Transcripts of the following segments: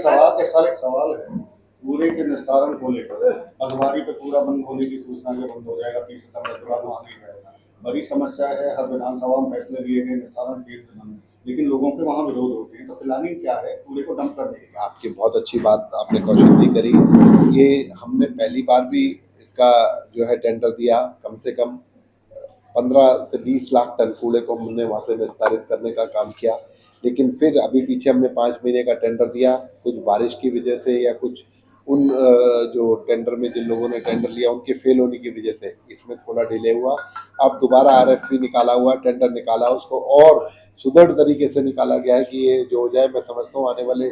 एक सवाल है कूड़े के निस्तारण को लेकर। अखबारी पे कूड़ा बंद होने की सूचना के बंद हो जाएगा, 30 सितंबर के बाद वहाँ नहीं जाएगा। बड़ी समस्या है, हर विधानसभा में फैसले लिए गए निस्तारण केंद्र बने, लेकिन लोगों के वहाँ विरोध होते हैं। तो प्लानिंग क्या है कूड़े को डंप करने की? आपकी बहुत अच्छी बात आपने कौशल जी करी। ये हमने पहली बार भी इसका जो है टेंडर दिया, कम से कम 15 से 20 लाख टन कूड़े को हमने वहाँ से निस्तारित करने का काम किया। लेकिन फिर अभी पीछे हमने 5 महीने का टेंडर दिया, कुछ बारिश की वजह से या कुछ उन जो टेंडर में जिन लोगों ने टेंडर लिया उनके फेल होने की वजह से इसमें थोड़ा डिले हुआ। अब दोबारा RFP निकाला हुआ, टेंडर निकाला, उसको और सुदृढ़ तरीके से निकाला गया है कि ये जो हो जाए। मैं समझता हूँ आने वाले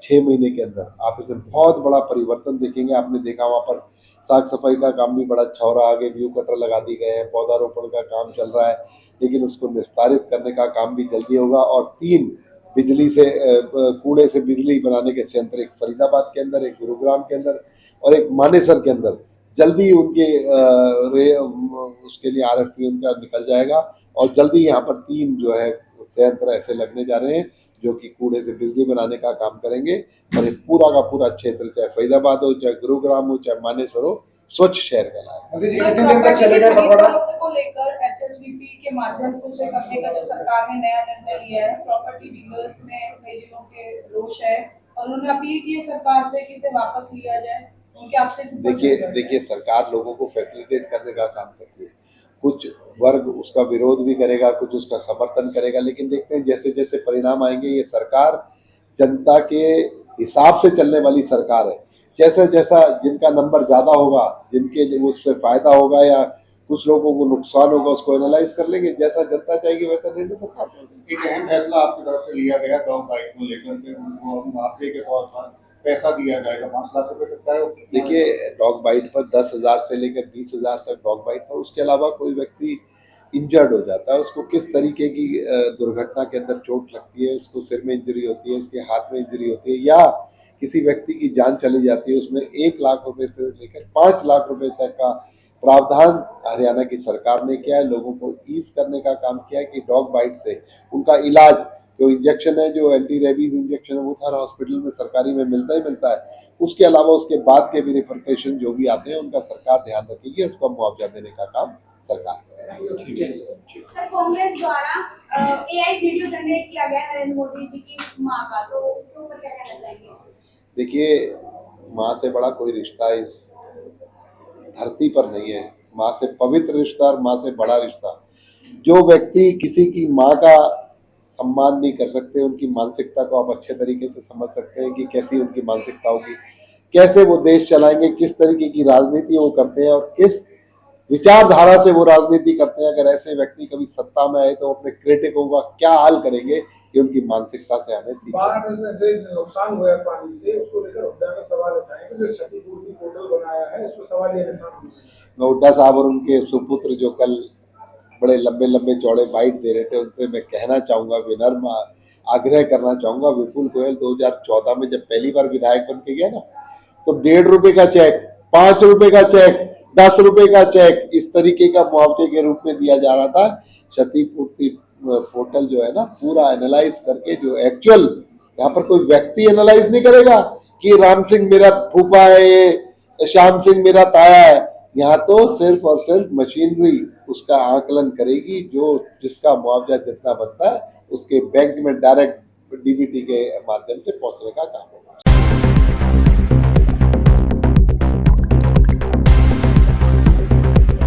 6 महीने के अंदर आप इसमें बहुत बड़ा परिवर्तन देखेंगे। आपने देखा वहाँ पर साफ सफाई का काम भी बड़ा अच्छा हो रहा है, आगे व्यू कटर लगा दी गए हैं, पौधारोपण का काम चल रहा है, लेकिन उसको निस्तारित करने का काम भी जल्दी होगा। और 3 बिजली से कूड़े से बिजली बनाने के संयंत्र, एक फरीदाबाद के अंदर, एक गुरुग्राम के अंदर और एक मानेसर के अंदर, जल्दी उनके उसके लिए RFP उनका निकल जाएगा और जल्दी यहाँ पर 3 जो है संयंत्र ऐसे लगने जा रहे हैं जो कि कूड़े से बिजली बनाने का काम करेंगे। और एक पूरा का पूरा क्षेत्र, चाहे फरीदाबाद हो, चाहे गुरुग्राम हो, चाहे मानेसर हो, स्वच्छ शहर कहलाएगा। को लेकर HSVP के माध्यम से उसे करने का जो सरकार ने नया निर्णय लिया है, प्रॉपर्टी डीलर्स में कई जिलों के रोष है और उन्होंने अपील की है सरकार से कि इसे वापस लिया जाए। उनके देखिए सरकार लोगों को फैसिलिटेट करने का काम करती है। कुछ वर्ग उसका विरोध भी करेगा, कुछ उसका समर्थन करेगा, लेकिन देखते हैं जैसे जैसे परिणाम आएंगे। ये सरकार जनता के हिसाब से चलने वाली सरकार है। जैसा जैसा जिनका नंबर ज्यादा होगा, जिनके उससे फायदा होगा या कुछ लोगों को नुकसान होगा, उसको एनालाइज कर लेंगे। जैसा जनता चाहेगी वैसा निर्णय सरकार करेगी। एक अहम फैसला आपकी तरफ से लिया गया डॉग बाइट को लेकर के, उनको मुआवजे के तौर पर पैसा दिया जाएगा 5 लाख रुपए तक का। देखिए डॉग बाइट पर 10,000 से लेकर 20,000 तक डॉग बाइट पर, उसके अलावा कोई व्यक्ति इंजर्ड हो जाता है, उसको किस तरीके की दुर्घटना के अंदर चोट लगती है, उसको सिर में इंजरी होती है, उसके हाथ में इंजरी होती है, या किसी व्यक्ति की जान चली जाती है, उसमें 1 लाख रुपए से लेकर 5 लाख रुपए तक का प्रावधान हरियाणा की सरकार ने किया है। लोगों को ईज करने का काम किया है कि डॉग बाइट से उनका इलाज, जो इंजेक्शन है, जो एंटी रेबीज इंजेक्शन है, वो हर हॉस्पिटल में सरकारी में मिलता ही मिलता है। उसके अलावा उसके बाद के भी रिपरकशन जो भी आते हैं उनका सरकार ध्यान रखेगी, उसका मुआवजा देने का काम सरकार करेगी। सर, कांग्रेस द्वारा AI वीडियो जनरेट किया गया नरेंद्र मोदी जी की मां का, तो उसके ऊपर क्या कहना चाहेंगे? देखिए माँ से बड़ा कोई रिश्ता इस धरती पर नहीं है। माँ से पवित्र रिश्ता और माँ से बड़ा रिश्ता। जो व्यक्ति किसी की माँ का सम्मान नहीं कर सकते, उनकी मानसिकता को आप अच्छे तरीके से समझ सकते हैं कि कैसी उनकी मानसिकता होगी, कैसे वो देश चलाएंगे, किस तरीके की राजनीति वो करते हैं और किस विचारधारा से वो राजनीति करते हैं। अगर ऐसे व्यक्ति कभी सत्ता में आए तो अपने क्रिटिकों का क्या हाल करेंगे, ये उनकी मानसिकता से हमें सीखना। नुकसान हुआ है पानी से, उसको लेकर हुड्डा ने सवाल उठाए कि जो क्षतिपूर्ति पोर्टल बनाया है उसमें सवाल ये निशान। हुड्डा साहब और उनके सुपुत्र जो कल बड़े लंबे लंबे चौड़े बाइट दे रहे थे, उनसे मैं कहना चाहूंगा, विनम्र आग्रह करना चाहूंगा, विपुल गोयल 2014 में जब पहली बार विधायक बन के गया ना, तो 1.5 रुपए का चेक, 5 रुपए का चेक, 10 रुपए का चेक, इस तरीके का मुआवजे के रूप में दिया जा रहा था। क्षतिपूर्ति पोर्टल जो है ना, पूरा एनालाइज करके, जो एक्चुअल यहाँ पर कोई व्यक्ति एनालाइज नहीं करेगा कि राम सिंह मेरा फूफा है, श्याम सिंह मेरा ताया है। यहाँ तो सिर्फ और सिर्फ मशीनरी उसका आकलन करेगी, जो जिसका मुआवजा जितना बनता है उसके बैंक में डायरेक्ट DBT के माध्यम से पहुंचने का काम होगा।